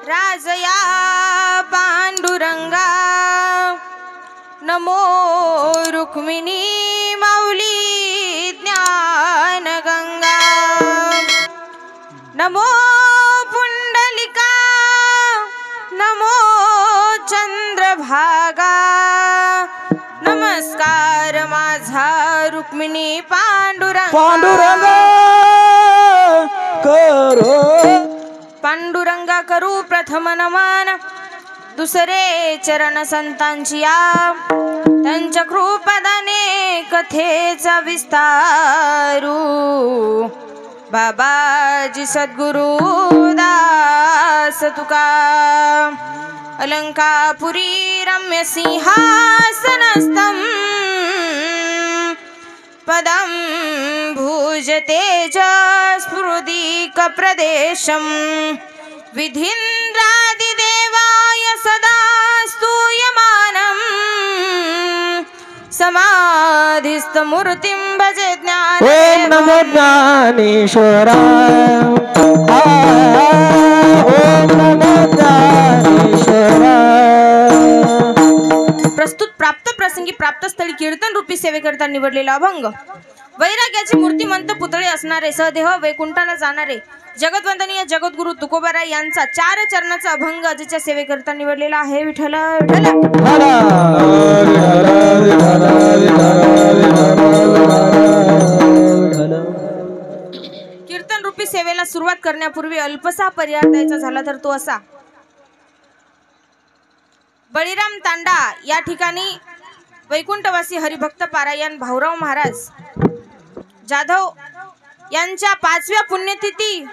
राजया पांडुरंगा नमो रुक्मिणी माऊली ज्ञान गंगा नमो पुंडलिका नमो चंद्रभागा नमस्कार माझा रुक्मिणी पांडुरंगा पांडुरंगा करू प्रथम नमन दुसरे चरण संतांची या त्यांच्या कृपादाने कथेचा विस्तारू बाबाजी सद्गुरु दास तुका अलंकापुरी रम्य सिंहासनस्थं पदं भुजतेज स्फुरदिक प्रदेशं विधीन्द्रादिदेवाय सदा स्तूयमानं समाधिस्थमूर्तिं भजे ओम नमो ज्ञानेश्वराय ओम नमो ज्ञानेश्वराय। प्रस्तुत प्राप्त प्रसंगी प्राप्त स्थळी कीर्तन रूपी सेवेकरता निवडलेला अभंग वैराग्याची मूर्तिमंत पुतळे असणारे सदेह वैकुंठाला जाणारे जगतवंदनीय जगद्गुरु तुकोबाराय यांचा 4 चरणाचा अभंग आजच्या सेवेकरता निवडलेला आहे। विठ्ठल कीर्तन रूपी सेवेला सुरुवात करण्यापूर्वी अल्पसा पर्याय द्यायचा झाला तर तो असा। बळीराम तांडा या ठिकाणी वैकुंठवासी हरिभक्त पारायण भाऊराव महाराज जाधव यांच्या 5व्या पुण्यतिथी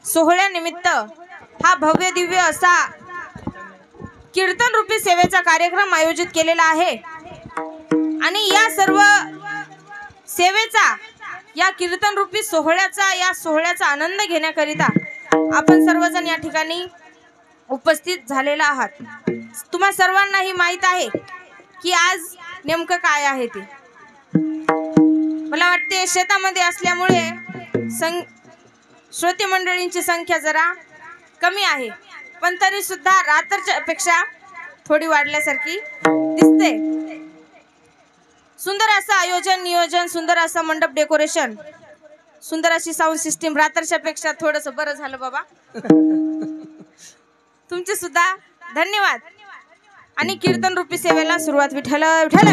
सोहळ्यानिमित्त हा भव्य दिव्य असा कीर्तन रूपी सेवेचा कार्यक्रम आयोजित केलेला आहे आणि या सर्व सेवेचा या कीर्तन रूपी सोहळ्याचा आनंद घेण्याकरिता आपण सर्वजण या ठिकाणी उपस्थित झालेला आहात। तुम्हा सर्वांनाही माहित आहे की आज नेमकं काय आहे ते। मला वाटते शेतामध्ये असल्यामुळे श्रोते मंडळींची संख्या जरा कमी आहे, पण तरी सुद्धा रात्रच्या अपेक्षा थोडी वाढल्यासारखी दिसते। सुंदर असं आयोजन नियोजन, सुंदर असं मंडप डेकोरेशन, सुंदर अशी साऊंड सिस्टीम, रात्रच्या पेक्षा थोडंसं बरं झालं बाबा। तुमचे सुद्धा धन्यवाद आणि कीर्तन रूपी सेवेला सुरुवात। विठ्ठल विठ्ठल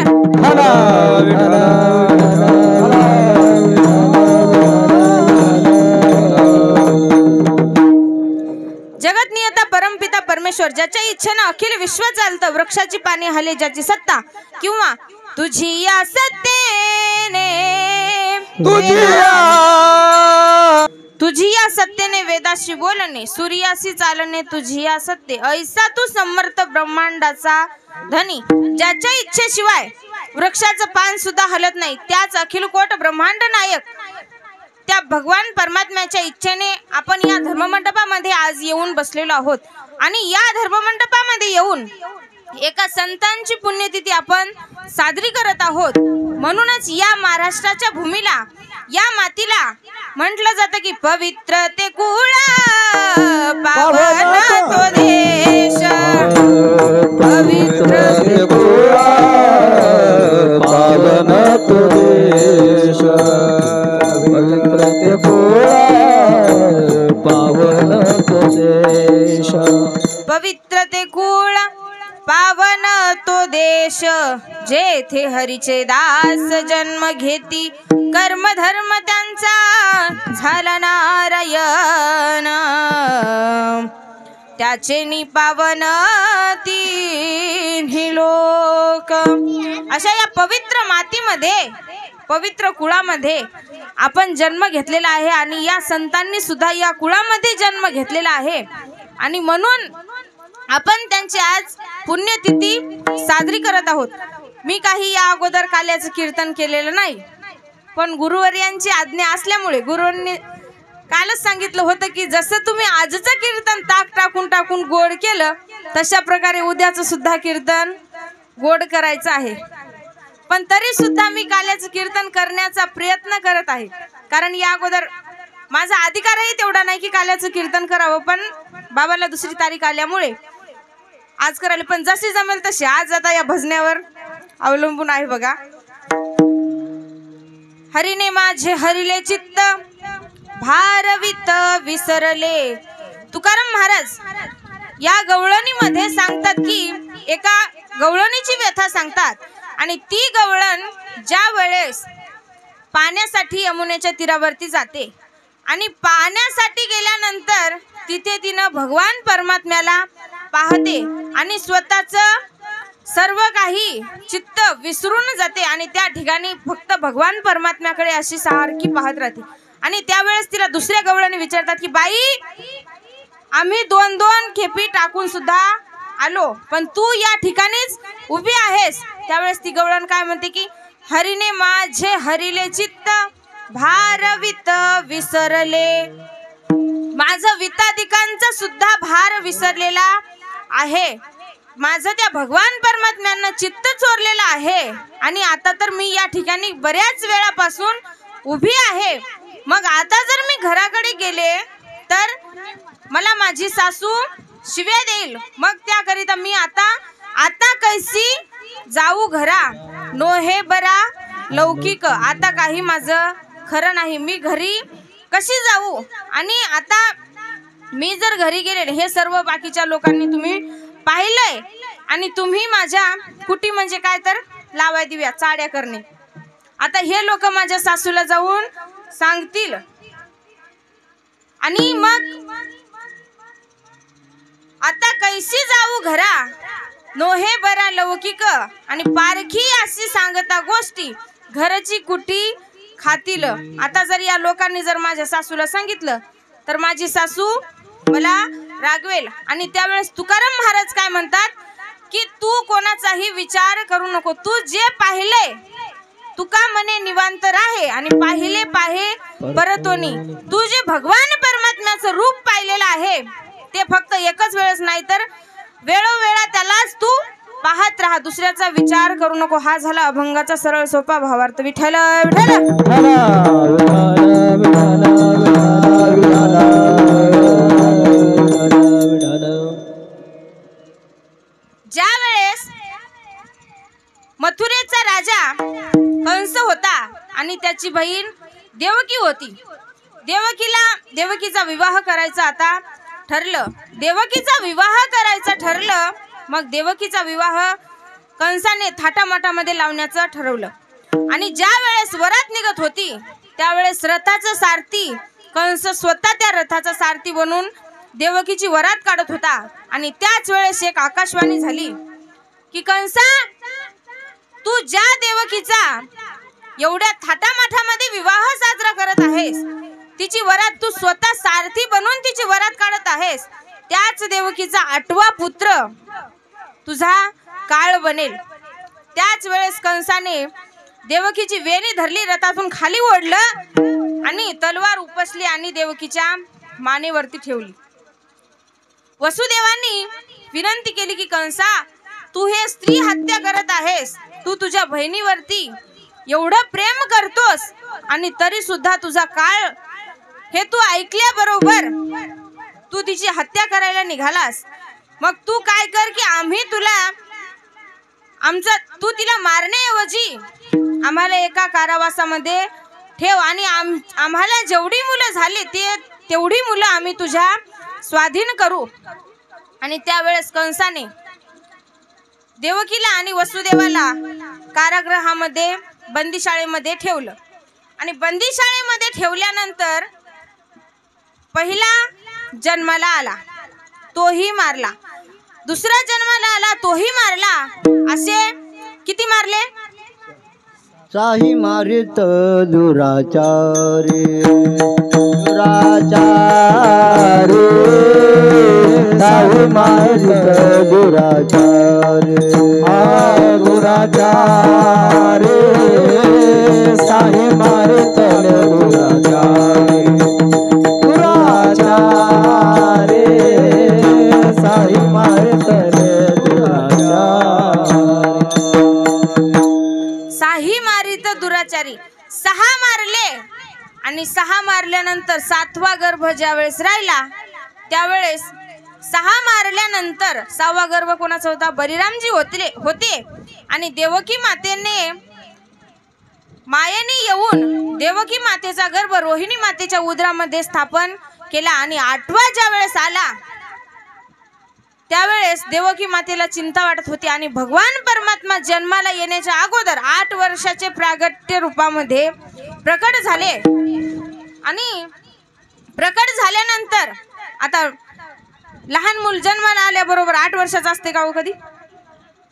जगत नियता परमपिता परमेश्वर ज्याच्या इच्छेने अखिल विश्व चालतं, वृक्षाची पाने हले ज्याची सत्ता, किंवा तुझी या सत्तेने तुझी या सत्तेने वेदाशी बोलणे, सूर्याशी चालणे तुझी या सत्ते, ऐसा तू समर्थ ब्रह्मांडाचा धनी, ज्याच्या इच्छेशिवाय वृक्षाचं पान सुद्धा हलत नाही, त्याच अखिल कोट ब्रह्मांड नायक त्या भगवान परमात्म्याच्या इच्छेने आपण या धर्ममंडपामध्ये आज येऊन बसलेलो आहोत। आणि या धर्ममंडपामध्ये येऊन एका संतांची पुण्यतिथी आपण साजरी करत आहोत। म्हणूनच या महाराष्ट्राच्या भूमीला, या मातीला म्हटलं जातं की पवित्र ते कुळा पावन तो देश, पवित्र ते कुळा पावन तो देश, पवित्र ते कुळा पावन तो देश, पवित्र ते कुळ पावन तो देश, जेथे हरीचे दास जन्म घेती, कर्म धर्म त्यांचा झाला नारायण, त्याचे निपावन तिन्ही लोक। अशा या पवित्र मातीमध्ये, पवित्र कुळामध्ये आपण जन्म घेतलेला आहे आणि या संतांनी सुद्धा या कुळामध्ये जन्म घेतलेला आहे आणि म्हणून आपण त्यांची आज पुण्यतिथी साजरी करत आहोत। मी काही या अगोदर काल्याचं कीर्तन केलेलं नाही, पण गुरुवर्यांची आज्ञा असल्यामुळे गुरुंनी कालच सांगितलं होतं की जसं तुम्ही आजचं कीर्तन ताक टाकून टाकून गोड केलं, तशा प्रकारे उद्याचं सुद्धा कीर्तन गोड करायचं आहे। पण तरी सुद्धा मी काल्याचं कीर्तन करण्याचा प्रयत्न करत आहे, कारण या अगोदर माझा अधिकारही तेवढा नाही की काल्याचं कीर्तन करावं, पण बाबाला दुसरी तारीख आल्यामुळे आज करायला, पण जशी जमेल तशी आज आता या भजण्यावर अवलंबून आहे बघा. हरीने माझे हरिले चित्त भारवित विसरले. तुकाराम महाराज या गवळणीमध्ये सांगतात की एका गवळणीची व्यथा सांगतात आणि ती गवळण ज्या वेळेस पाण्यासाठी यमुनेच्या तीरावरती जाते आणि पाण्यासाठी गेल्यानंतर तिथे तिनं भगवान परमात्म्याला पाहते आणि स्वतःचं सर्व काही चित्त विसरून जाते आणि त्या ठिकाणी फक्त भगवान परमात्म्याकडे अशी सारखी पाहत राहते. आणि त्यावेळेस तिला दुसऱ्या गवळणी विचारतात की बाई, आम्ही 2-2 खेपी टाकून सुद्धा आलो, पण तू या ठिकाणीच उभी आहेस. त्यावेळेस ती गवळण काय म्हणते की हरीने माझे हरिले चित्त भारवित विसरले. माझं वितादिकांचा सुद्धा भार विसरलेला आहे. माझं त्या भगवान परमात्म्यांना चित्त चोरलेलं आहे आणि आता तर मी या ठिकाणी बऱ्याच वेळापासून उभी आहे. मग आता जर मी घराकडे गेले तर मला माझी सासू शिव्या देईल. मग त्याकरिता मी आता कैसी जाऊ घरा, नो हे बरा लौकिक. आता काही माझं खरं नाही, मी घरी कशी जाऊ. आणि आता मी जर घरी गेले, हे सर्व बाकीच्या लोकांनी तुम्ही पाहिलंय आणि तुम्ही माझ्या कुटी म्हणजे काय तर लावाय दिव्या चाड्या करणे. आता हे लोक माझ्या सासूला जाऊन सांगतील आणि मग आता कैसी जाऊ घरा, नोहे बरा लौकिक. आणि पारखी अशी सांगता गोष्टी घरची कुटी खातील. आता जर या लोकांनी जर माझ्या सासूला सांगितलं तर माझी सासू मला रागवेल. आणि त्यावेळेस तुकाराम महाराज काय म्हणतात की तू कोणाचाही विचार करू नको, तू जे पाहिले तुका मने निवांत राहे आणि पाहिले पाहे परतोनी. तू जे भगवान परमात्म्याचं रूप पाहिलेलं आहे ते फक्त एकच वेळेस नाही तर वेळोवेळा त्यालाच तू पाहत राहा, दुसऱ्याचा विचार करू नको. हा झाला अभंगाचा सरळ सोपा भावार्थ. विठ्ठल विठ्ठल. ज्या वेळेस मथुरेचा राजा कंस होता आणि त्याची बहीण देवकी होती, देवकीचा विवाह करायचा आता ठरलं. देवकीचा विवाह करायचं ठरलं. मग देवकीचा विवाह कंसाने थाटामाटामध्ये लावण्याचं ठरवलं. आणि ज्या वेळेस वरात निघत होती त्यावेळेस रथाचं सारथी कंस स्वतः त्या रथाचा सारथी बनून देवकीची वरात काढत होता. आणि त्याच वेळेस एक आकाशवाणी झाली की कंसा, तू ज्या देवकीचा एवढ्या थाटामाटामध्ये विवाह साजरा करत आहेस, तिची वरात तू स्वतः सारथी बनून तिची वरात काढत आहेस, त्याच देवकीचा 8वा पुत्र तुझा काळ बनेल. त्याच वेळेस कंसाने देवकीची वेणी धरली, रथातून खाली ओढलं आणि तलवार उपसली आणि देवकीच्या मानेवरती ठेवली. वसुदेवांनी विनंती केली की कंसा, तू हे स्त्री हत्या करत आहेस, तू तुझ्या बहिणीवरती एवढं प्रेम करतोस आणि तरी सुद्धा तुझा काळ हे तू ऐकल्याबरोबर तू तिची हत्या करायला निघालास. मग तू काय कर की आम्ही तुला तू तिला मारण्याऐवजी आम्हाला एका कारावासामध्ये ठेव आणि आम्हाला जेवढी मुलं झाली तेवढी मुलं आम्ही तुझ्या स्वाधीन करू. आणि त्यावेळेस कंसाने देवकीला आणि वसुदेवाला कारागृहामध्ये बंदीशाळेमध्ये ठेवलं. आणि बंदीशाळेमध्ये ठेवल्यानंतर पहिला जन्माला आला तोही मारला, दुसरा जन्माला आला तोही मारला. असे किती मारले? साही मारित दुराचारी साही मारित दुराचारी साही मारित दुराचारी साही मारित साही मारित दुराचारी. 6 मारले आणि आणि 6 मारल्यानंतर 7वा गर्भ ज्यावेळेस राहिला त्यावेळेस 6 मारल्यानंतर 6वा गर्भ कोणाचा होता? बलिरामजी होते आणि देवकी मातेने मायेने येऊन देवकी मातेचा गर्भ रोहिणी मातेच्या उदरामध्ये स्थापन केला आणि 8वा ज्या वेळेस आला त्यावेळेस देवकी मातेला चिंता वाटत होती आणि भगवान परमात्मा जन्माला येण्याच्या अगोदर 8 वर्षाचे प्रागट्य रूपामध्ये प्रकट झाले आणि प्रकट झाल्यानंतर आता लहान मूल जन्माला आल्याबरोबर 8 वर्षाचा असते का हो कधी?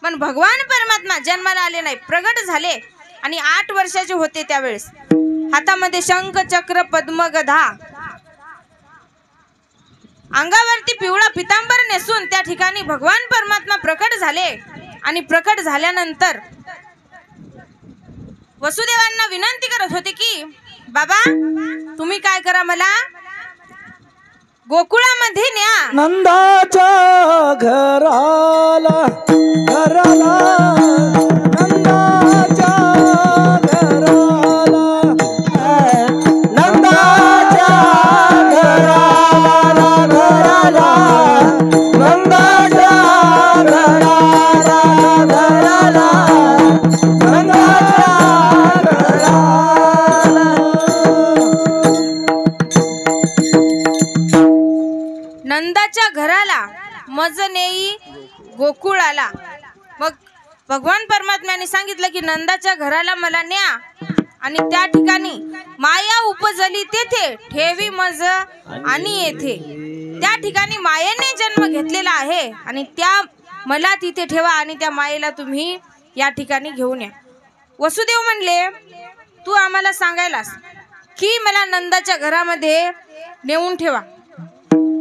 पण भगवान परमात्मा जन्माला आले नाही, प्रगट झाले आणि 8 वर्षाचे होते त्यावेळेस हातामध्ये शंख चक्र पद्म गदा अंगावरती पिवळा पितांबर नेसून त्या ठिकाणी भगवान परमात्मा प्रकट झाले आणि प्रकट झाल्यानंतर वसुदेवांना विनंती करत होते की बाबा तुम्ही काय करा, मला गोकुळामध्ये न्या. नंदाच्या घराला घराला नंदाच्या घराला नंदाच्या घराला घराला नंदाच्या घराला घराला नंदाच्या नंदाच्या घराला मज नेई गोकुळाला. मग भगवान परमात्म्याने सांगितलं की नंदाच्या घराला मला न्या आणि त्या ठिकाणी माया उपजली तेथे ठेवी मज आणि येथे त्या ठिकाणी मायेने जन्म घेतलेला आहे आणि त्या मला तिथे ठेवा आणि त्या मायेला तुम्ही या ठिकाणी घेऊन या. वसुदेव म्हणले तू आम्हाला सांगायलास की मला नंदाच्या घरामध्ये नेऊन ठेवा.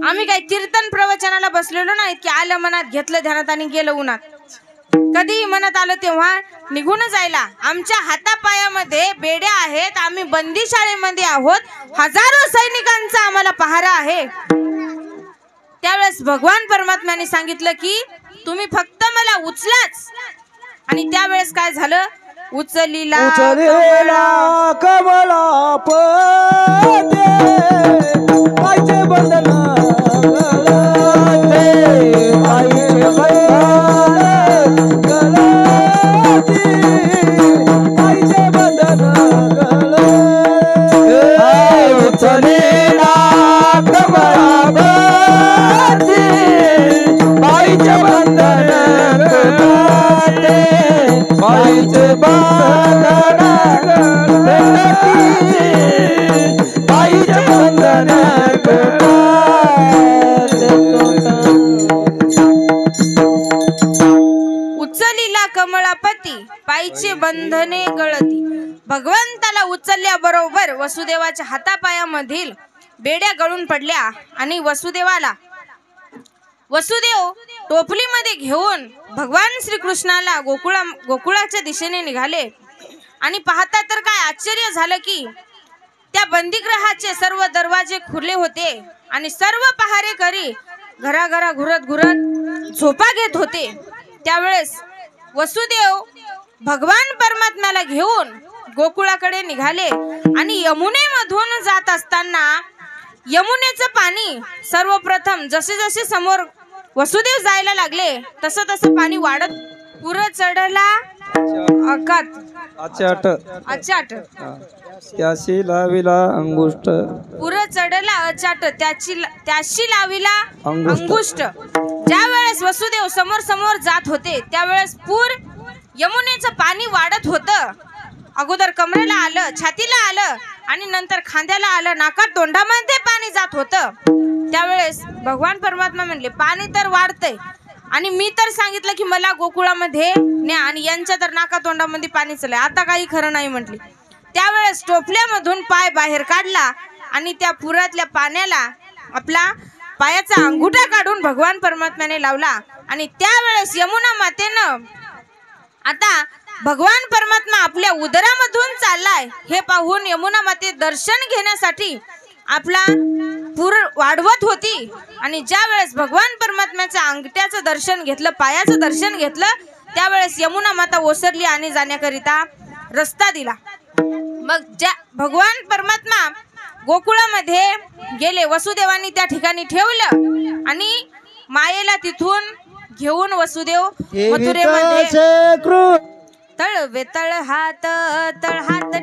आम्ही काही कीर्तन प्रवचनाला बसलेलो नाहीत की आलं मनात घेतलं ध्यानात आणि गेलं उन्हात. कधी मनात आलं तेव्हा निघून जायला. आमच्या हातापायामध्ये बेड्या आहेत, आम्ही बंदी शाळेमध्ये आहोत, हजारो सैनिकांचा आम्हाला पहारा आहे. त्यावेळेस भगवान परमात्म्याने सांगितलं की तुम्ही फक्त मला उचलाच आणि त्यावेळेस काय झालं? उचलीला कमला पते पाहिजे बंधना उचलीला कमळापती पायचे बंधने गळती. भगवंताला उचलल्याबरोबर वसुदेवाच्या हातापायामधील बेड्या गळून पडल्या आणि वसुदेव टोपलीमध्ये घेऊन भगवान श्रीकृष्णाला गोकुळाच्या दिशेने निघाले आणि पाहता तर काय आश्चर्य झालं की त्या बंदीगृहाचे सर्व दरवाजे खुले होते आणि सर्व पहारेकरी घराघरा घुरत घुरत झोपा घेत होते. त्यावेळेस वसुदेव भगवान परमात्म्याला घेऊन गोकुळाकडे निघाले आणि यमुनेमधून जात असताना यमुनेचं पाणी सर्वप्रथम जसे जसे समोर वसुदेव जायला लागले तसं तसं पाणी वाढत पुर चढला अचाट त्याशी लाविला अंगुष्ट पुर चढला अचाट त्याशी लाविला अंगुष्ट. ज्या वेळेस वसुदेव समोर समोर जात होते त्यावेळेस पूर यमुनेचं पाणी वाढत होतं. अगोदर कमरेला आलं, छातीला आलं आणि नंतर खांद्याला आलं, नाकात तोंडामध्ये पाणी जात होतं. त्यावेळेस भगवान परमात्मा म्हणले पाणी तर वाढतंय आणि मी तर सांगितलं की मला गोकुळामध्ये न्या आणि यांच्या तर नाका तोंडामध्ये पाणी चाललंय, आता काही खरं नाही म्हटली. त्यावेळेस टोपल्यामधून पाय बाहेर काढला आणि त्या पुरातल्या पाण्याला आपला पायाचा अंगुठा काढून भगवान परमात्म्याने लावला आणि त्यावेळेस यमुना मातेनं आता भगवान परमात्मा आपल्या उदरामधून चाललाय हे पाहून यमुना माते दर्शन घेण्यासाठी आपला पूर वाढवत होती आणि ज्या वेळेस भगवान परमात्म्याच्या अंगठ्याचं दर्शन घेतलं, पायाचं दर्शन घेतलं, त्यावेळेस यमुना माता ओसरली आणि जाण्याकरिता रस्ता दिला. मग ज्या भगवान परमात्मा गोकुळामध्ये गेले. वसुदेवानी त्या ठिकाणी ठेवलं आणि मायेला तिथून घेऊन वसुदेव मथुरेमध्ये तळवे तळ हात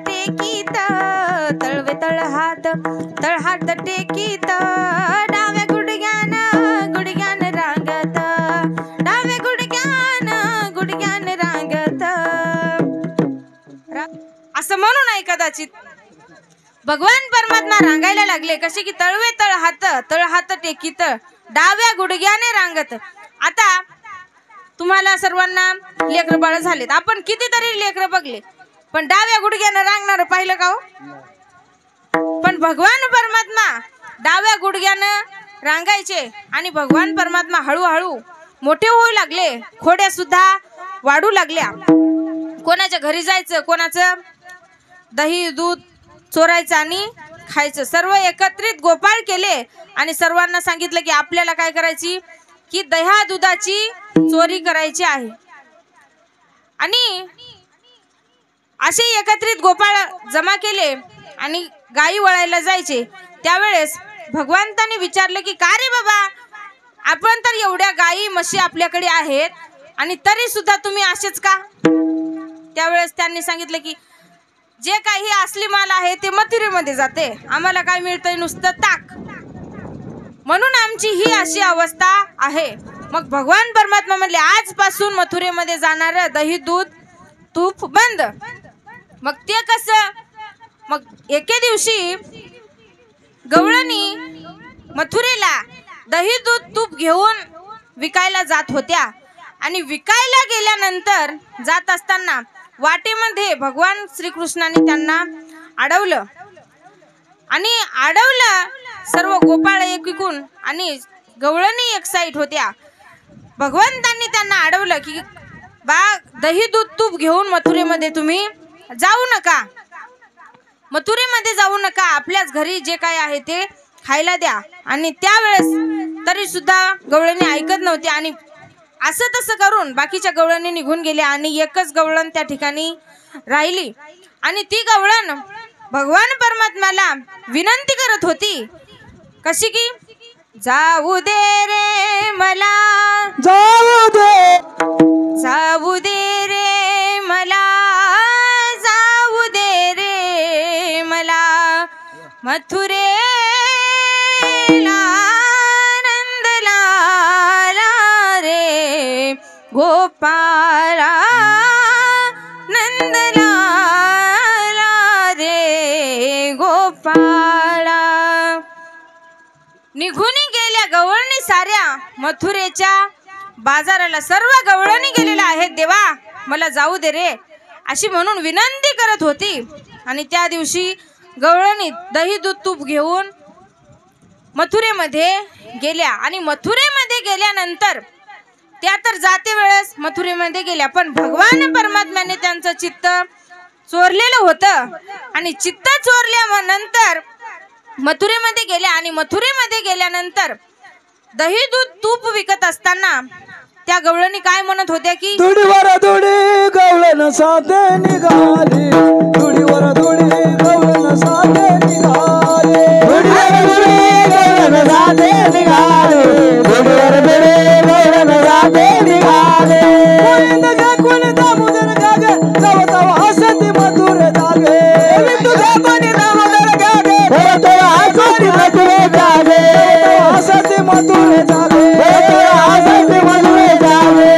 टेकीत, तळवे तळ हात टेकीत, डाव्या गुडघ्यान रांगत, डाव्या गुडघ्यान रांगत. असं म्हणू नाही कदाचित भगवान परमात्मा रांगायला लागले कसे की तळवे तळ हात टेकीत, डाव्या गुडघ्याने रांगत. आता तुम्हाला सर्वांना लेकर बाळ झालेत. आपण कितीतरी लेकर बघले पण डाव्या गुडघ्यानं रांगणार पाहिलं का हो? पण भगवान परमात्मा डाव्या गुडघ्यानं रांगायचे आणि भगवान परमात्मा हळूहळू मोठे होऊ लागले. खोड्या सुद्धा वाढू लागल्या. कोणाच्या घरी जायचं, कोणाचं दही दूध चोरायचं आणि खायचं. सर्व एकत्रित गोपाळ केले आणि सर्वांना सांगितलं की आपल्याला काय करायची की दह्या दुधाची चोरी करायची आहे. आणि असे एकत्रित गोपाळ जमा केले आणि गायी वळायला जायचे. त्यावेळेस भगवंतांनी विचारलं की का रे बाबा, आपण तर एवढ्या गायी म्हशी आपल्याकडे आहेत आणि तरी सुद्धा तुम्ही असेच का? त्यावेळेस त्यांनी सांगितलं की जे काही असली माल आहे ते मथुरेमध्ये जाते, आम्हाला काय मिळतंय नुसतं ताक, म्हणून आमची ही अशी अवस्था आहे. मग भगवान परमात्मा म्हणले आजपासून मथुरेमध्ये जाणार दही दूध तूप बंद. मग ते कसं? मग एके दिवशी गवळणी मथुरेला दही दूध तूप घेऊन विकायला जात होत्या आणि विकायला गेल्यानंतर जात असताना वाटेमध्ये भगवान श्रीकृष्णाने त्यांना अडवलं आणि सर्व गोपाळ एकीकून आणि गवळणी एक साईड होत्या. भगवंतांनी त्यांना अडवलं की बा दही दूध तूप घेऊन मथुरेमध्ये तुम्ही जाऊ नका, मथुरेमध्ये जाऊ नका, आपल्याच घरी जे काय आहे ते खायला द्या. आणि त्यावेळेस तरी सुद्धा गवळणी ऐकत नव्हती आणि असं तसं करून बाकीच्या गवळणी निघून गेल्या आणि एकच गवळण त्या ठिकाणी राहिली. आणि ती गवळण भगवान परमात्म्याला विनंती करत होती कशी की जाऊ दे रे मला, जाऊ दे रे मला, जाऊ दे रे मला, मथुरेला नंदला रे गोपाला, नंदला रे गोपाला. निघून गेल्या गवळणी साऱ्या मथुरेच्या बाजाराला. सर्व गवळणी गेलेल्या आहेत, देवा मला जाऊ दे रे अशी म्हणून विनंती करत होती. आणि त्या दिवशी गवळणी दही दूध तूप घेऊन मथुरेमध्ये गेल्या आणि मथुरेमध्ये गेल्यानंतर त्या तर जाते वेळेस मथुरेमध्ये गेल्या पण भगवान परमात्म्याने त्यांचं चित्त चोरलेलं होतं आणि चित्त चोरल्यानंतर मथुरेमध्ये गेल्या. आणि मथुरेमध्ये गेल्यानंतर दही दूध तूप विकत असताना त्या गवळणी काय म्हणत होत्या की दुडीवर दुडी गवळण साथे निघाली, दुडीवर दुडी गवळण साथे निघाली, दुडीवर दुडी गवळण साथे निघाली, दुडीवर दुडी गवळण साथे निघाली. कोणी दामोदर गागे तव तव हसती मधुर जागे, तुझ्या कोणी दामोदर गागे तव तव हसती मधुर जागे, हसती मधुर जागे, हसती मधुर जागे.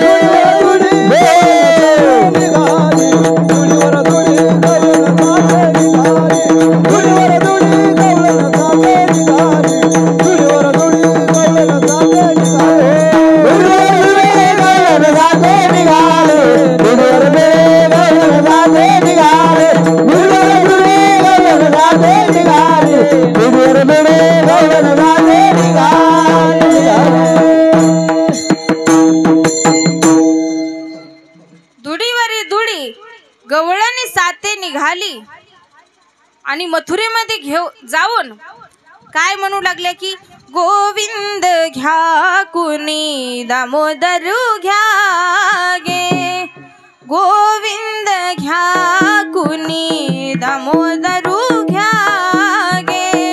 गवळणी साथे निघाली आणि मथुरेमध्ये जाऊन काय म्हणू लागले की गोविंद घ्या कुणी दामोदर घ्या गे, गोविंद घ्या कुणी दामोदर घ्या गे.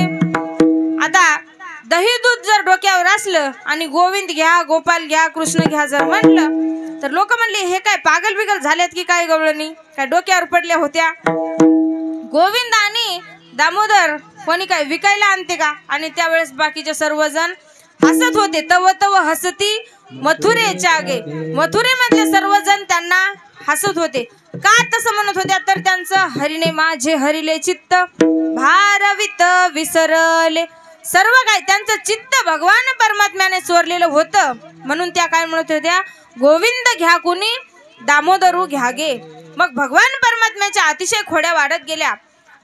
डोक्यावर असलं आणि गोविंद घ्या गोपाल घ्या कृष्ण घ्या जर म्हटलं तर लोक म्हणले हे काय पागल बिगल झाल्यात की काय गवळणी काय डोक्यावर पडल्या होत्या. गोविंद आणि दामोदर कोणी काय विकायला आणते का. आणि त्यावेळेस बाकीचे सर्वजण हसत होते. तव तव हसती मथुरेच्या गे. मथुरेमधले सर्वजण त्यांना हसत होते. का तसं म्हणत होत्या तर त्यांचं हरिणे माझे हरिले चित्त भारवित विसरले. सर्व काय त्यांचं चित्त भगवान परमात्म्याने चोरलेलं होतं. म्हणून त्या काय म्हणत होत्या गोविंद घ्या कुणी दामोदरू घ्या गे. मग भगवान परमात्म्याच्या अतिशय खोड्या वाढत गेल्या.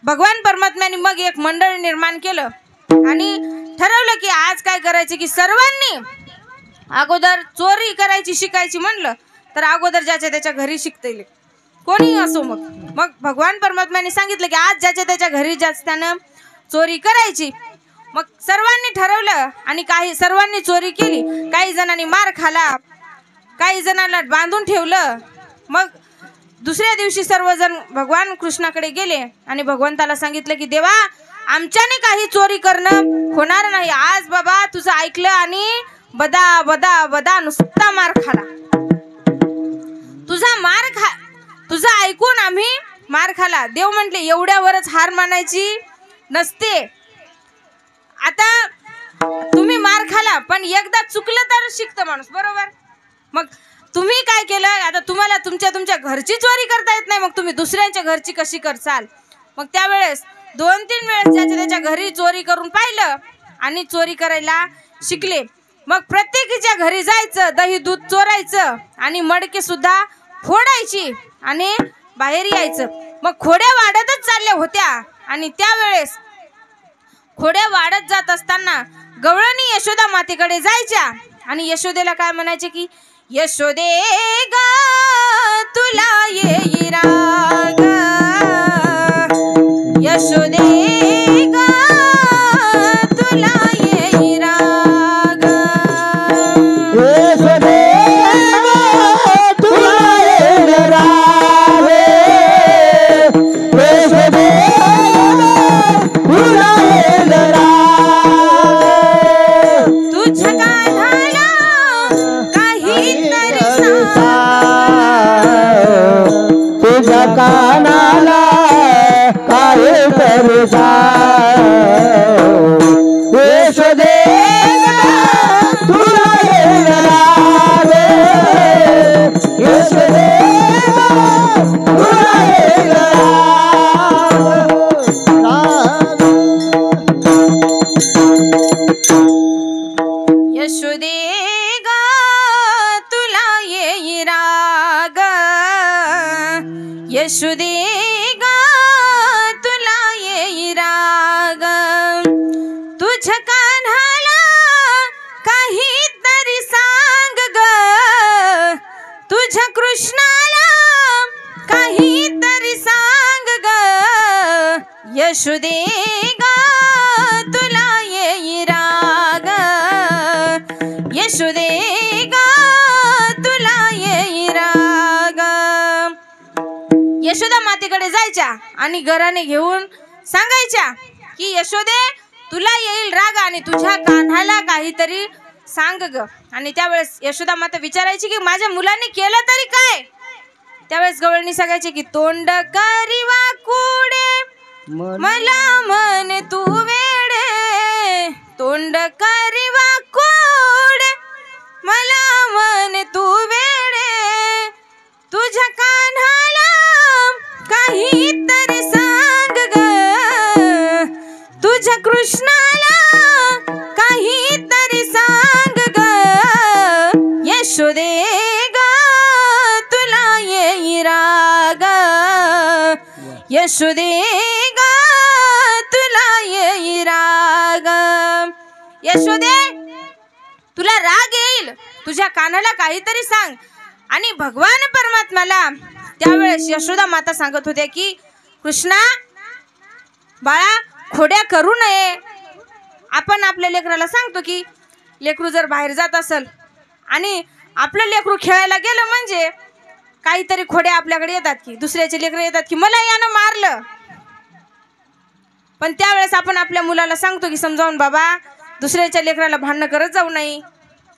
भगवान परमात्म्याने मग एक मंडळ निर्माण केलं आणि ठरवलं की आज काय करायचं की सर्वांनी अगोदर चोरी करायची शिकायची म्हणलं तर अगोदर ज्याच्या त्याच्या घरी शिकता येईल कोणी असो. मग भगवान परमात्म्याने सांगितलं की आज ज्याच्या त्याच्या घरी ज्याच त्यानं चोरी करायची. मग सर्वांनी ठरवलं आणि काही सर्वांनी चोरी केली. काही जणांनी मार खाला काही जणांना बांधून ठेवलं. मग दुसऱ्या दिवशी सर्वजण भगवान कृष्णाकडे गेले आणि भगवंताला सांगितलं की देवा आमच्याने काही चोरी करणं होणार नाही. आज बाबा तुझं ऐकलं आणि बदा बदा बदा नुसता मार खाला. तुझा ऐकून आम्ही मार खाला. देव म्हटले एवढ्यावरच हार मानायची नसते. आता तुम्ही मार खाला पण एकदा चुकलं तर शिकतं माणूस बरोबर. मग तुम्ही काय केलं आता तुम्हाला तुमच्या घरची चोरी करता येत नाही मग तुम्ही दुसऱ्यांच्या घरची कशी करसाल. मग त्यावेळेस 2-3 वेळेस ज्याच्या त्याच्या घरी चोरी करून पाहिलं आणि चोरी करायला शिकले. मग प्रत्येकीच्या घरी जायचं दही दूध चोरायचं आणि मडके सुद्धा फोडायची आणि बाहेर यायचं. मग खोड्या वाढतच चालल्या होत्या आणि त्यावेळेस खोड्या वाढत जात असताना गवळणी यशोदा मातेकडे जायच्या आणि यशोदेला काय म्हणायचे की यशोदे ग तुला येई राग यशोदे ग तुला येई राग यशोदे ग तुला येई राग यशोदे तुला येई राग तुझ्या कानाला काहीतरी तुझ्या कानाला काय तरी यशोदे तुला येईल राग यशोदे तुला येईल राग यशोदे ग तुला येई राग यशोदे ग तुला येई राग तुझ्या कान्हाला काहीतरी सांग ग तुझ्या कृष्णाला काहीतरी सांग ग यशोदे ग तुला येई राग यशोदे ग तुला येई राग. यशोदा मातेकडे जायच्या आणि घराने घेऊन सांगायच्या की यशोदे तुला येईल राग आणि तुझ्या कान्हाला काहीतरी सांग ग. आणि त्यावेळेस यशोदा माता विचारायची की माझ्या मुलाने केलं तरी काय. त्यावेळेस गवळणी सांगायची की तोंड करी वाकुडे मला म्हणे तू वेडे तोंड करी वाकुडे मला म्हणे तू वेडे तुझ्या कान्हाला काहीतरी सांग ग तुझ्या कृष्णाला काहीतरी सांग ग यशोदे ग तुला येई राग यशोदे ग तुला येई राग. यशोदे तुला राग येईल तुझ्या कानाला काहीतरी सांग. आणि भगवान परमात्म्याला त्यावेळेस यशोदा माता सांगत होत्या की कृष्णा बाळा खोड्या करू नये. आपण आपल्या लेकराला सांगतो की लेकरू जर बाहेर जात असेल आणि आपलं लेकरू खेळायला गेलं म्हणजे काहीतरी खोड्या आपल्याकडे येतात की दुसऱ्याचे लेकरं येतात की मला यानं मारलं. पण त्यावेळेस आपण आपल्या मुलाला सांगतो की समजावून बाबा दुसऱ्याच्या लेकराला भांडणं करत जाऊ नये.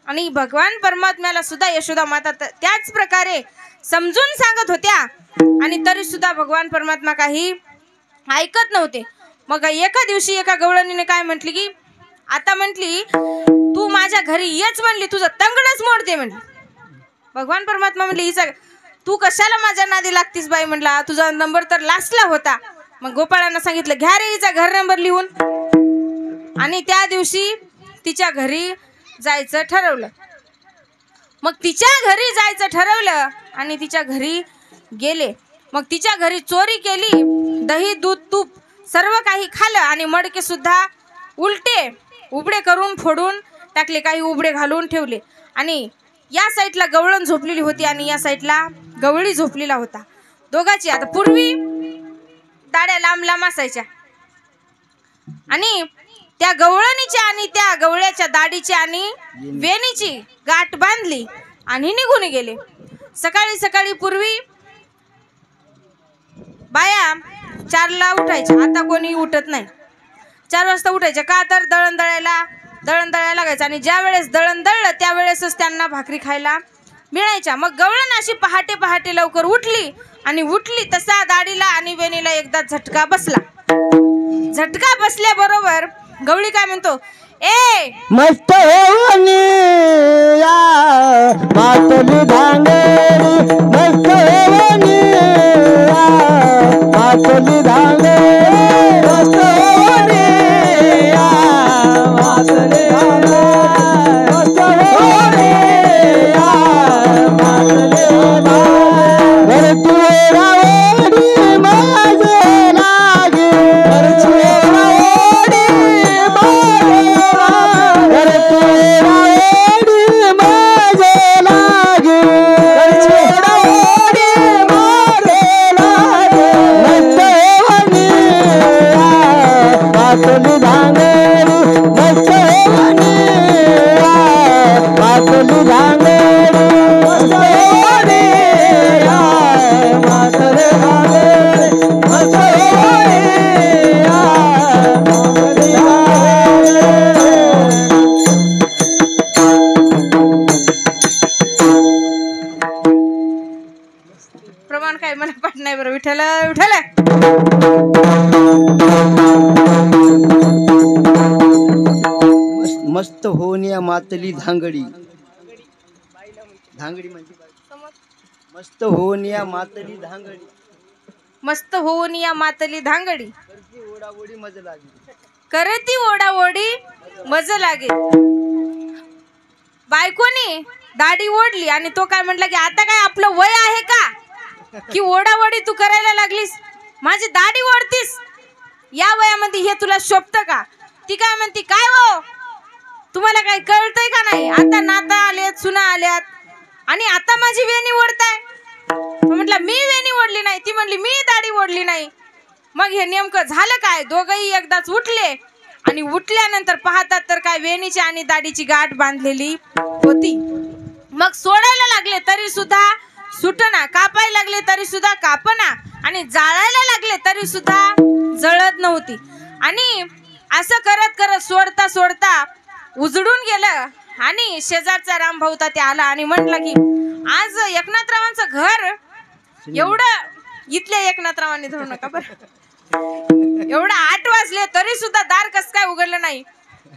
आणि भगवान परमात्म्याला सुद्धा यशोदा माता त्याच प्रकारे समजून सांगत होत्या आणि तरी सुद्धा भगवान परमात्मा काही ऐकत नव्हते. मग एका दिवशी एका गवळणीने काय म्हटली की आता म्हटली तू माझ्या घरी येच म्हणली तुझं तंगडच मोडते म्हणली. भगवान परमात्मा म्हणले हिचा तू कशाला माझ्या नादी लागतीस बाई म्हणला तुझा नंबर तर लास्टला होता. मग गोपाळांना सांगितलं घ्या रे हिचा घर नंबर लिहून. आणि त्या दिवशी तिच्या घरी जायचं ठरवलं. मग तिच्या घरी जायचं ठरवलं आणि तिच्या घरी गेले. मग तिच्या घरी चोरी केली. दही दूध तूप सर्व काही खाल्लं आणि मडके सुद्धा उलटे उबडे करून फोडून टाकले, काही उबडे घालून ठेवले. आणि या साईडला गवळण झोपलेली होती आणि या साईडला गवळी झोपलेला होता. दोघांची आता पूर्वी दाड्या लांब लांब असायच्या आणि त्या गवळणीच्या आणि त्या गवळ्याच्या दाढीची आणि वेणीची गाठ बांधली आणि निघून गेले. सकाळी सकाळी पूर्वी बाया 4ला उठायच्या. आता कोणी उठत नाही. 4 वाजता उठायच्या का तर दळण दळायला लागायचं आणि ज्या वेळेस दळण दळलं त्यावेळेसच त्यांना भाकरी खायला मिळायच्या. मग गवळण अशी पहाटे पहाटे लवकर उठली आणि उठली तसा दाढीला आणि वेणीला एकदा झटका बसला. झटका बसल्याबरोबर गवळी काय म्हणतो ए मस्त होनी या मातली धांगडी मस्त होनी या मातली धांगडी मस्त होनी या मातली धांगडी मस्त होनी या मातली धांगडी घर तू रावडी माझे लागे घर तू रावडी प्रमाण काय मला पाठ नाही बरं. विठ्ठल विठ्ठल मस्त होनिया मातली धांगडी धांगडी म्हणजे मस्त होनिया मातली धांगडी मस्त होऊन या मातली धांगडी ओढाओढी मजा लागली करती ओढाओढी मज लागे. बायकोनी दाढी ओढली आणि तो काय म्हटला की आता काय आपलं वय आहे का की ओढाओढी तू करायला लागलीस माझी दाढी ओढतीस या वयामध्ये हे तुला शोभतं का. ती काय म्हणती काय हो तुम्हाला काय कळतंय का नाही आता नाता आलेत सुना आल्यात आणि आता माझी वेणी ओढताय. म्हटलं मी वेणी ओढली नाही. ती म्हणली मी दाढी ओढली नाही. मग हे नेमकं झालं काय दोघंही एकदाच उठले आणि उठल्यानंतर पाहतात तर काय वेणीची आणि दाढीची गाठ बांधलेली होती. मग सोडायला लागले तरी सुद्धा सुटना, कापायला लागले तरी सुद्धा कापना आणि जाळायला लागले तरी सुद्धा जळत नव्हती. आणि असं करत करत सोडता सोडता उजडून गेलं आणि शेजारचा रामभाऊ ते आला आणि म्हटलं की आज एकनाथरावांचं घर एवढं इथल्या एकनाथरावांनी धरू नका बरं एवढं 8 वाजले तरी सुद्धा दार कस काय उघडलं नाही.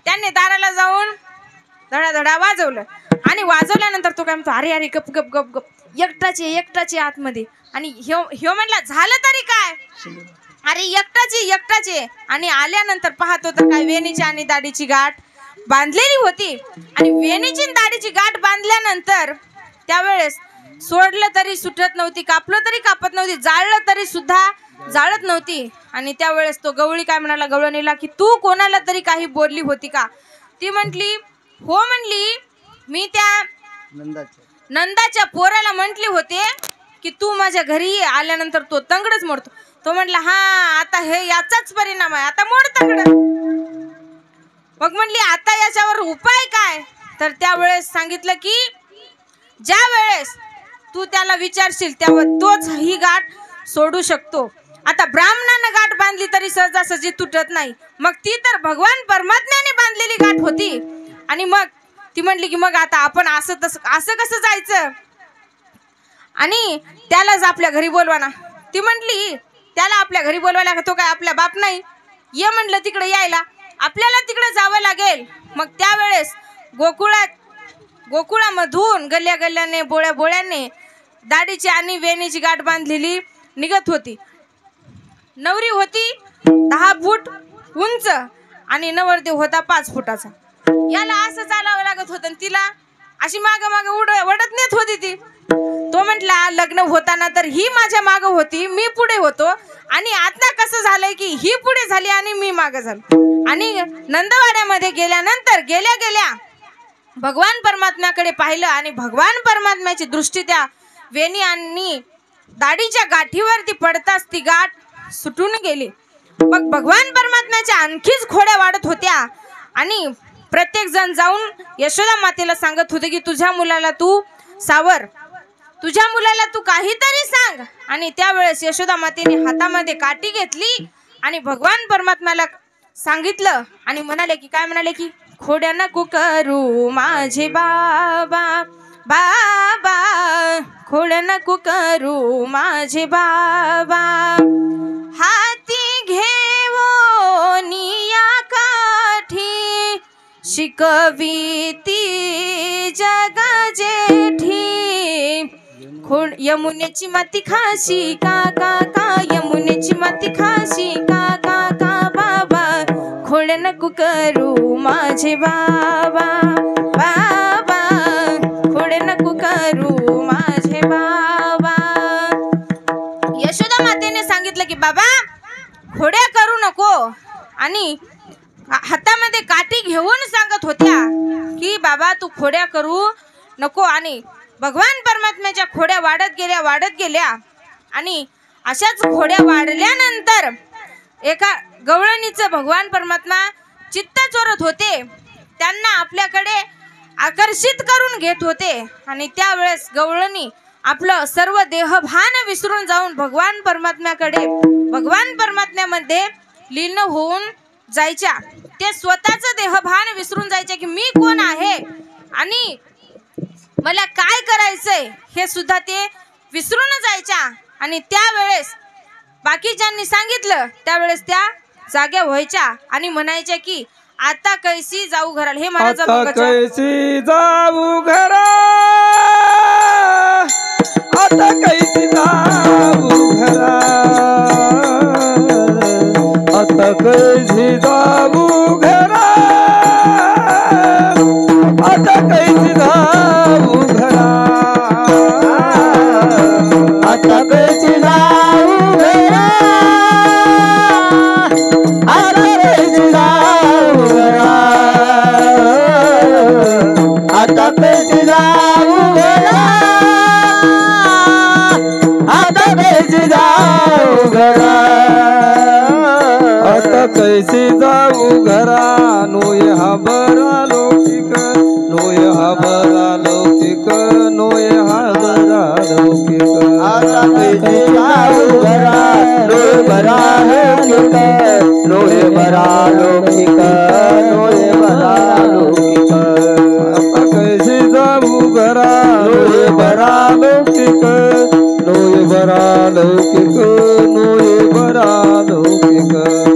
त्यांनी दाराला जाऊन धडाधडा वाजवलं आणि वाजवल्यानंतर तो काय म्हणतो अरे अरे गप गप गप गप एकटाचे आतमध्ये. आणि ह्यो म्हणला झालं तरी काय अरे एकटाचे आणि आल्यानंतर पाहतो तर काय वेणीची आणि दाढीची गाठ बांधलेली होती. आणि वेणीची दाढीची गाठ बांधल्यानंतर त्यावेळेस सोडलं तरी सुटत नव्हती, कापलं तरी कापत नव्हती, जाळलं तरी सुद्धा जाळत नव्हती. आणि त्यावेळेस तो गवळी काय म्हणाला गवळणीला की तू कोणाला तरी काही बोलली होती का. ती म्हटली हो म्हणली मी त्या नंदाच्या पोराला म्हटले होते की तू माझ्या घरी ये आल्यानंतर तो तंगडच मोडतो. तो म्हटला हा आता हे याचाच परिणाम आहे आता मोड तंगड. मग म्हणली आता याच्यावर उपाय काय. तर त्यावेळेस सांगितलं की ज्या वेळेस तू त्याला विचारशील त्यावर तोच ही गाठ सोडू शकतो. आता ब्राह्मणानं गाठ बांधली तरी सहजासहजी तुटत नाही, मग ती तर भगवान परमात्म्याने बांधली बांधलेली गाठ होती. आणि मग ती म्हणली की मग आता आपण असं कसं जायचं, आणि त्यालाच आपल्या घरी बोलवा ना. ती म्हटली त्याला आपल्या घरी बोलवायला, तो काय आपला बाप नाही, ये म्हणलं तिकडे यायला, आपल्याला तिकडे जावं लागेल. मग त्यावेळेस गोकुळामधून गल्ल्या गल्ल्याने बोळ्या बोळ्याने दाढीची आणि वेणीची गाठ बांधलेली निघत होती. नवरी होती 10 फूट उंच आणि नवरदेव होता 5 फुटाचा. याला असं चालावं लागत होतं, तिला अशी माग माग वडत नेत होती ती. तो म्हटला लग्न होताना तर ही माझ्या माग होती, मी पुढे होतो, आणि आता कसं झालंय की ही पुढे झाली आणि मी माग झालो. आणि नंदवाड्यामध्ये गेल्यानंतर गेल्या भगवान परमात्म्याकडे पाहिलं आणि भगवान परमात्म्याची दृष्टी त्या वेणी आणि दाढीच्या गाठीवरती पडताच ती गाठ सुटून गेली. मग भगवान परमात्म्याच्या आणखीच खोड्या वाढत होत्या आणि प्रत्येक जण जाऊन यशोदा मातेला सांगत होते की तुझ्या मुलाला तू सावर, तुझ्या मुलाला तू काहीतरी सांग. आणि त्यावेळेस यशोदा मातेने हातामध्ये काठी घेतली आणि भगवान परमात्म्याला सांगितलं आणि म्हणाले की काय म्हणाले की खोड्या नको करू माझे बाबा, बाबा खोड्या नको करू माझे बाबा, हाती घेऊन या काठी शिकविती जग जेठी, यमुनेची माती खाशी का का का, यमुनेची माती खाशी का का का बाबा, खोड्या नको करू माझे बाबा, बाबा खोड्या नको करू माझे बाबा. यशोदा मातेने सांगितलं की बाबा खोड्या करू नको, आणि हातामध्ये काठी घेऊन सांगत होत्या की बाबा तू खोड्या करू नको. आणि भगवान परमात्म्याच्या खोड्या वाढत गेल्या आणि अशाच खोड्या वाढल्यानंतर एका गवळणीचं भगवान परमात्मा चित्त चोरत होते, त्यांना आपल्याकडे आकर्षित करून घेत होते. आणि त्यावेळेस गवळणी आपलं सर्व देहभान विसरून जाऊन भगवान परमात्म्याकडे, भगवान परमात्म्यामध्ये लीन होऊन जायच्या. ते स्वतःचं देहभान विसरून जायचे की मी कोण आहे आणि मला काय करायचंय हे सुद्धा ते विसरून जायच्या. आणि त्यावेळेस बाकीच्यांनी सांगितलं त्यावेळेस त्या जाग्या व्हायच्या आणि म्हणायच्या की आता कैसी जाऊ घराला. हे महाराज कैसी जाऊ घरा, आता कैसी जाऊ घरा, आता कैसी जाऊ घरा, आता कैसी जाऊ घरा, आता कैसी जाऊ घरा, आता कैसी जाऊ घरा, आता कैसी जाऊ घरा, आता कैसी जाऊ घरा, आता कैसी जाऊ घरा, नोय हा बरा लौकिक, नोय हा बरा लौकिक, नोय हा बरा लौकिक, आता कैसी जाऊ घरा, नोय बरा लौकिक, नोय बरा लौकिक, नोय बरा लौकिक, आता कैसी जाऊ घरा, नोय बरा लौकिक, नोय बरा लौकिक, नोय बरा लौकिक,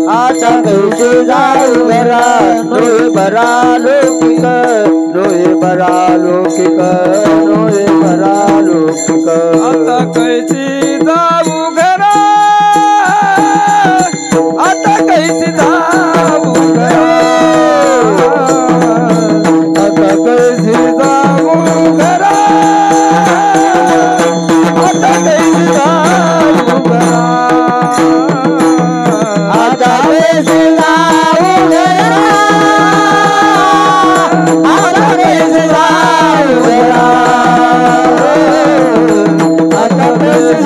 आता कैसी जाऊ घरा, नोय बरा लौकिक, नोय बरा लौकिक, नोय बरा लौकिक, आता कैसी जाऊ घरा, आता कैसी जाऊ घरा, आता कैसी जाऊ घरा, आता कैसी जाऊ घरा, आता कैसी जाऊ घरा, आता कैसी जाऊ घरा, आता कैसी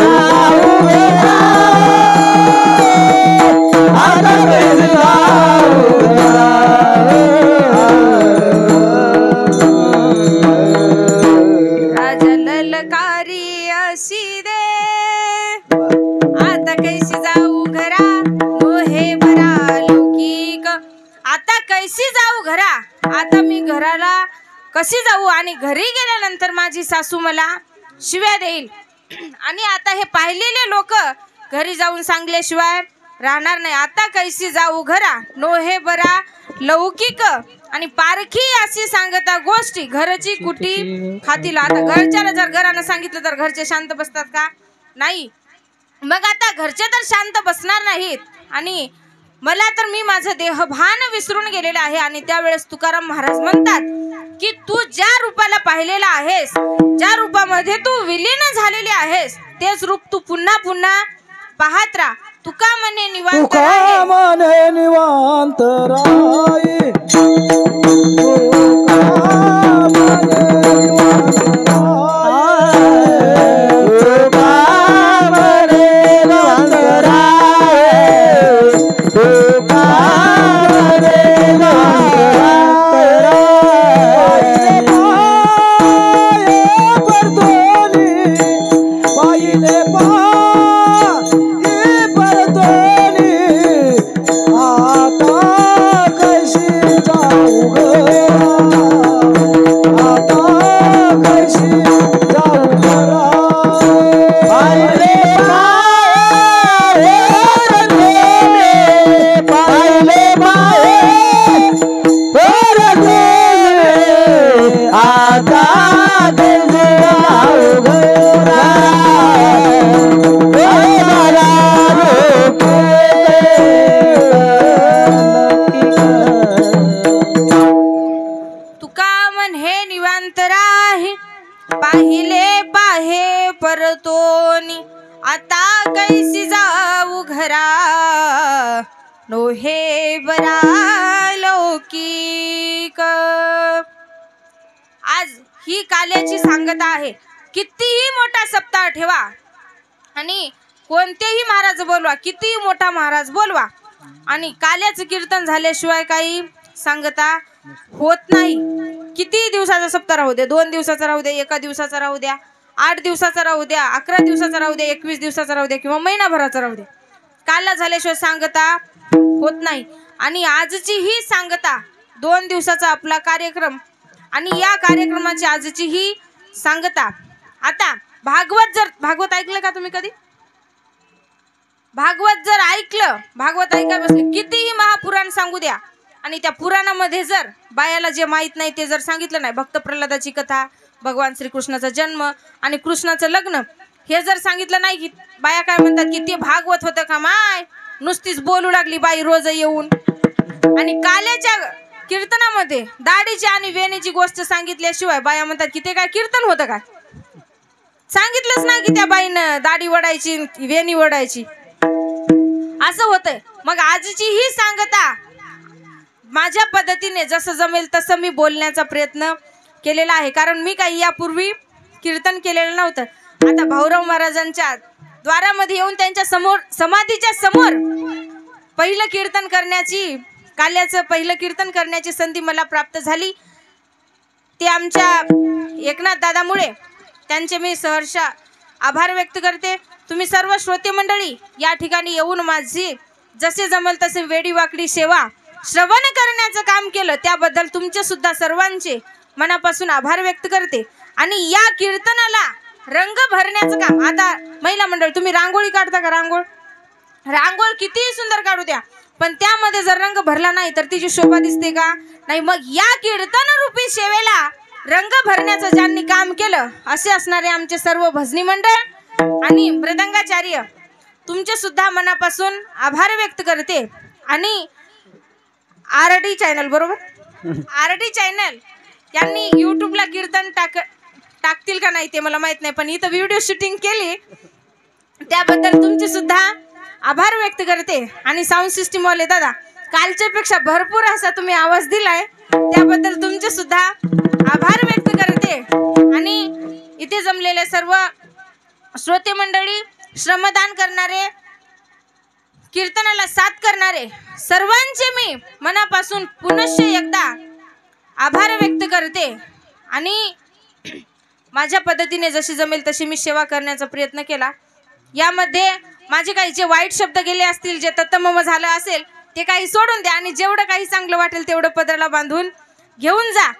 कशी जाऊ आणि घरी गेल्यानंतर माझी सासू मला शिव्या देईल आणि आता हे पाहिलेले लोक घरी जाऊन सांगल्याशिवाय राहणार नाही. आता कैसी जाऊ घरा नोहे बरा लौकिक आणि पारखी अशी सांगता गोष्टी घरची कुटी खातील. आता घरच्याला जर घरानं सांगितलं तर घरचे शांत बसतात का? नाही. मग आता घरचे तर शांत बसणार नाहीत आणि मला तर मी माझं देहभान विसरून गेलेलं आहे. आणि त्यावेळेस तुकाराम महाराज म्हणतात की तू ज्या रूपाला पाहिलेला आहेस, ज्या रूपामध्ये तू विलीन झालेली आहेस, तेच रूप तू पुन्हा पुन्हा पाहत राहा. तुका म्हणे निवांत राय, म्हणे निवांत राय, पाहिले पाहे परतोनी आता कैसी जाऊ घरा नोहे बरा लौकिक. आज ही काल्याची सांगता आहे. कितीही मोठा सप्ताह ठेवा आणि कोणतेही महाराज बोलवा, कितीही मोठा महाराज बोलवा आणि काल्याचं कीर्तन झाल्याशिवाय काही सांगता होत नाही. किती दिवसाचा सप्ताह राहू द्या, 2 दिवसाचा राहू द्या, 1 दिवसाचा राहू द्या, 8 दिवसाचा राहू द्या, 11 दिवसाचा राहू द्या, 21 दिवसाचा राहू द्या किंवा महिनाभराचा राहू द्या, कालला झाल्याशिवाय सांगता होत नाही. आणि आजची ही सांगता 2 दिवसाचा आपला कार्यक्रम आणि या कार्यक्रमाची आजची ही सांगता. आता भागवत ऐकलं का तुम्ही कधी? भागवत जर ऐकलं, भागवत ऐका बसले, कितीही महापुराण सांगू द्या आणि त्या पुराणामध्ये जर बायाला जे माहित नाही ते जर सांगितलं नाही, भक्त प्रल्हादाची कथा, भगवान श्रीकृष्णाचा जन्म आणि कृष्णाचं लग्न हे जर सांगितलं नाही की बाया काय म्हणतात की ते भागवत होतं का? माय नुसतीच बोलू लागली बाई रोज येऊन. आणि काल्याच्या कीर्तनामध्ये दाढीची आणि वेणीची गोष्ट सांगितल्याशिवाय बाया म्हणतात की ते काय कीर्तन होतं काय? सांगितलंच नाही की त्या बाईनं दाढी वडायची वेणी वडायची, असं होतंय. मग आजची ही सांगता माझ्या पद्धतीने जसं जमेल तसं मी बोलण्याचा प्रयत्न केलेला आहे, कारण मी काही यापूर्वी कीर्तन केलेलं नव्हतं. आता भाऊराव महाराजांच्या द्वारामध्ये येऊन त्यांच्या समोर समाधीच्या समोर पहिलं कीर्तन करण्याची, काल्याचं पहिलं कीर्तन करण्याची संधी मला प्राप्त झाली. ते आमच्या एकनाथ दादामुळे, त्यांचे मी सहर्ष आभार व्यक्त करते. तुम्ही सर्व श्रोते मंडळी या ठिकाणी येऊन माझी जसे जमल तसे वेडी वाकडी सेवा श्रवण करण्याचं काम केलं, त्याबद्दल तुमचे सुद्धा सर्वांचे मनापासून आभार व्यक्त करते. आणि या कीर्तनाला रंग भरण्याचं काम, आता महिला मंडळ तुम्ही रांगोळी काढता का? रांगोळ कितीही सुंदर काढू द्या, पण त्यामध्ये जर रंग भरला नाही तर तिची शोभा दिसते का? नाही. मग या कीर्तन रूपी सेवेला रंग भरण्याचं ज्यांनी काम केलं असे असणारे आमचे सर्व भजनी मंडळ आणि मृदंगाचार्य, तुमचे सुद्धा मनापासून आभार व्यक्त करते. आणि RD चॅनल, बरोबर, RD चॅनल यांनी यूट्यूबला कीर्तन टाकतील का नाही ते मला माहित नाही, पण इथं व्हिडिओ शूटिंग केली त्याबद्दल तुमचे सुद्धा आभार व्यक्त करते. आणि साऊंड सिस्टीम वाले दादा, कालच्या पेक्षा भरपूर असा तुम्ही आवाज दिलाय, त्याबद्दल तुमचे सुद्धा आभार व्यक्त करते. आणि इथे जमलेले सर्व श्रोते मंडळी, श्रमदान करणारे, कीर्तनाला साथ करणारे सर्वांचे मी मनापासून पुनश्च एकदा आभार व्यक्त करते. आणि माझ्या पद्धतीने जशी जमेल तशी मी सेवा करण्याचा प्रयत्न केला. यामध्ये माझे काही जे वाईट शब्द गेले असतील, जे तत्तमम झालं असेल ते काही सोडून द्या आणि जेवढं काही चांगलं वाटेल तेवढं पदराला बांधून घेऊन जा.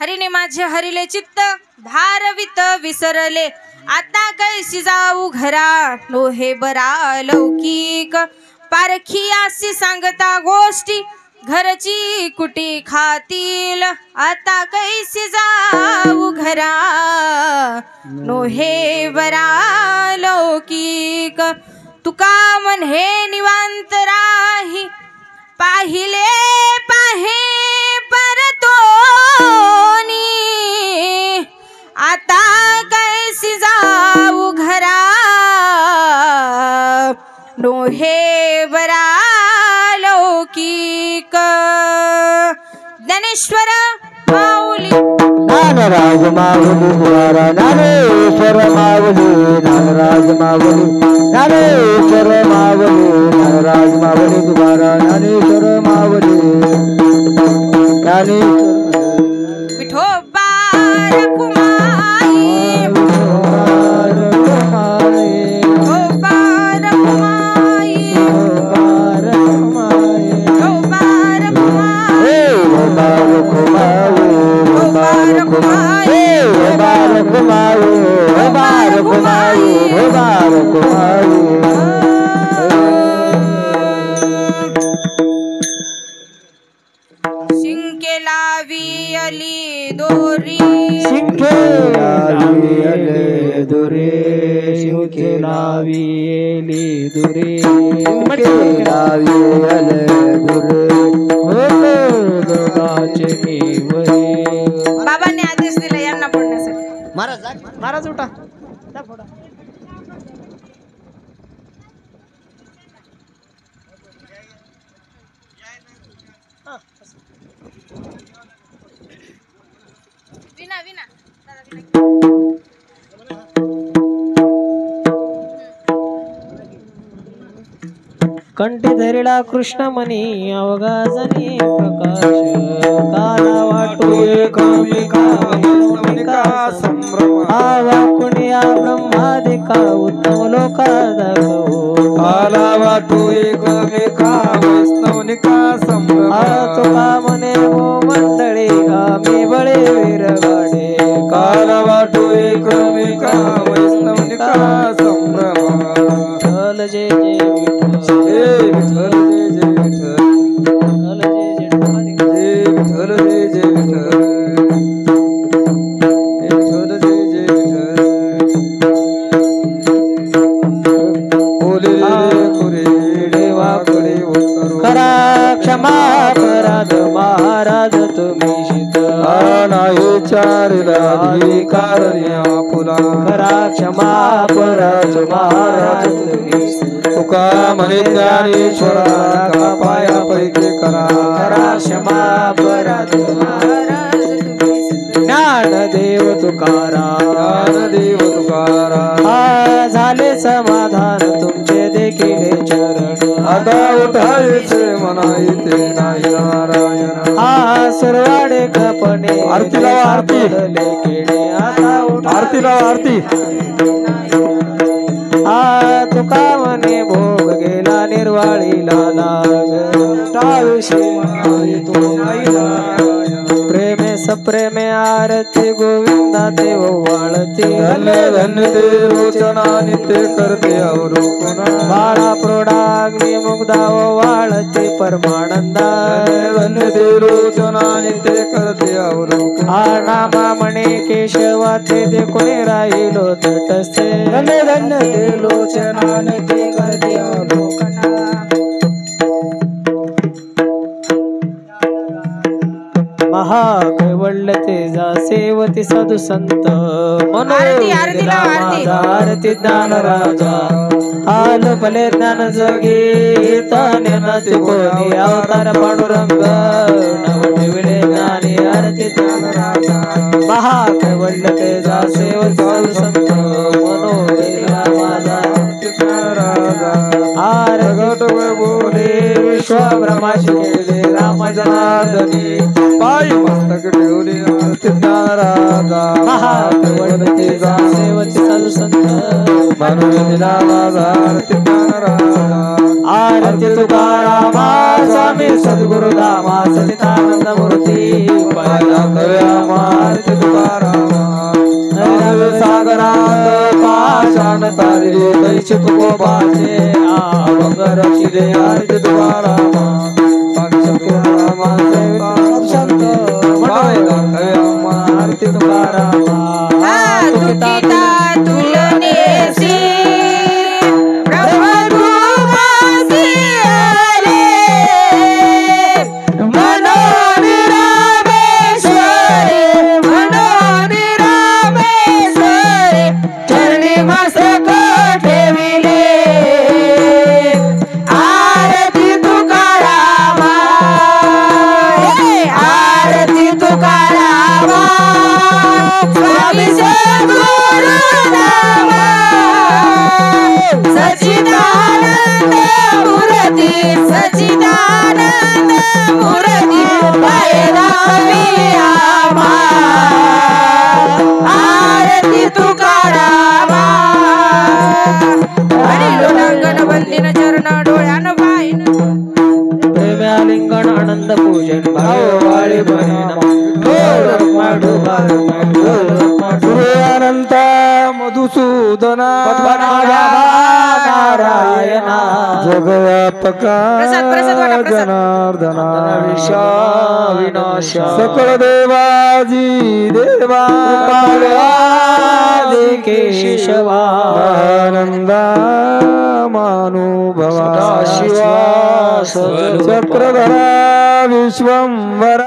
हरीने माझे हरिले चित्त भारवित विसरले आता कैसी जाऊ घरा लोहे बरा लौकिक पारखी अशी सांगता गोष्टी घरची कुटी खातील आता कैसी जाऊ घरा नोहे बरा लौकिक तुका म्हणे निवांत राही पाहिले पाहे परतोनी आता कैसी जाऊ घरा नोहे बरा लौकिक ज्ञानेश्वर माऊली ज्ञानराज माऊली द्वारा ज्ञानेश्वर माऊली ज्ञानराज माऊली ज्ञानेश्वर माऊली ज्ञानराज माऊली द्वारा ज्ञानेश्वर माऊली ज्ञानेश्वर विठोबा रखुमाई शिंके लावी अली दोरी शिंके लावी अली दुरे शिंके लावी अली दुरे शिंके लावी अली दुरे होते दोघाचे निवरे. बाबांनी आदेश दिला यांना पडण्यासाठी. महाराज उठा. विना विना कंठी धरिला कृष्णमणी अवघाजनी प्रकाश काला वाटू एकामेका संभ्रम आवा कुणिया ब्रह्मादिका उत्तम लोका दाखवो काला वाटू एकामेका वैष्णवनिका संभ्रम तुका म्हणे हो मंडळी आम्ही बळे वीरगाडे काला वाटू एकामेका वैष्णवनिका संभ्रम चल जे जय विठ्ठल जय जय विठ्ठल जय विठ्ठल जय जय विठ्ठल विठ्ठल जय जय विठ्ठल बोले कुरे देवाकडे उतरू करा क्षमा अपराध महाराज तुम्ही शीत नाही चारला कारण फुला करा क्षमा अपराध महाराज तुम्ही तुका म्हणे ज्ञानेश्वरा का पाया पैकी करा क्षमा अपराध ज्ञानदेव तुकारा झाले समाधान तुमचे देखील चरण आता उठायचे मनाईते नाही नारायण सुरवाडे खपणे आरतीला आरती लेखिणे आता आरतीला आरती तुका म्हणे भोग गेला निर्वाळीला लाग प्रेमे सप्रेमे आरती गोविंदा देव वाळती धन्य धन्य ते रोचना नित्य करते अवरोकन बाळा प्रोडाग्नी मुग्धा वाळती परमानंदा धन्य ते रोचना नित्य करते अवरोकन नामा म्हणे केशवा ते देखून राहिलो तटस्थे धन्य धन्य ते लोचना नित्य करते अवलोकन महाकैवल्य तेजा सेवती साधू संत आरती ज्ञान राजा हाल भले ज्ञान जगी ताने कोणी अवतार पांडुरंग नवठविले ज्ञानी आरती ज्ञान राजा महाकैवल्य तेजा सेवती साधू संत मनोवेला माझा आरती बोले विश्व ब्रह्माशी केले राम जनार्दनी पायी मस्तक ठेवले आरती ज्ञान राजा महाकैवल्य तेजा सेवती साधू संत मनोवेला माझा आरती ज्ञान राजा आरती तुकाराम स्वामी सद्गुरु धामा सचिदानंद मूर्ती पाया कव्या आरती तुकाराम नवे सागरात पाषाण तारिले दैसे तुकोबाचे अभंग रचिले आरती तुकाराम संत मनोयदा कव्या आरती तुकाराम तुकिता तुलनेसी प्रभु मासी आले मनोनिरामेश्वरे चरणी मस्तक ठेविले आरती तुकारामा आरती तुकारामा स्वामी सद्गुरुनामा सच्चिदानंद मूर्ती सच्चिदानंद मूर्ती पायरावी आम्हा आरती तुकारामा आणि लोटांगण वंदिन चरण डोळ्यान पाहिन प्रेमालिंगण आनंद पूजन भाववाळी बहीण अनंत मधुसूदना नारायणा जगव्यापका जनार्दना विनाशा सकळ देवाजी देवा केशवा आनंदा मानुभवा शिवा चक्रधरा विश्वंभरा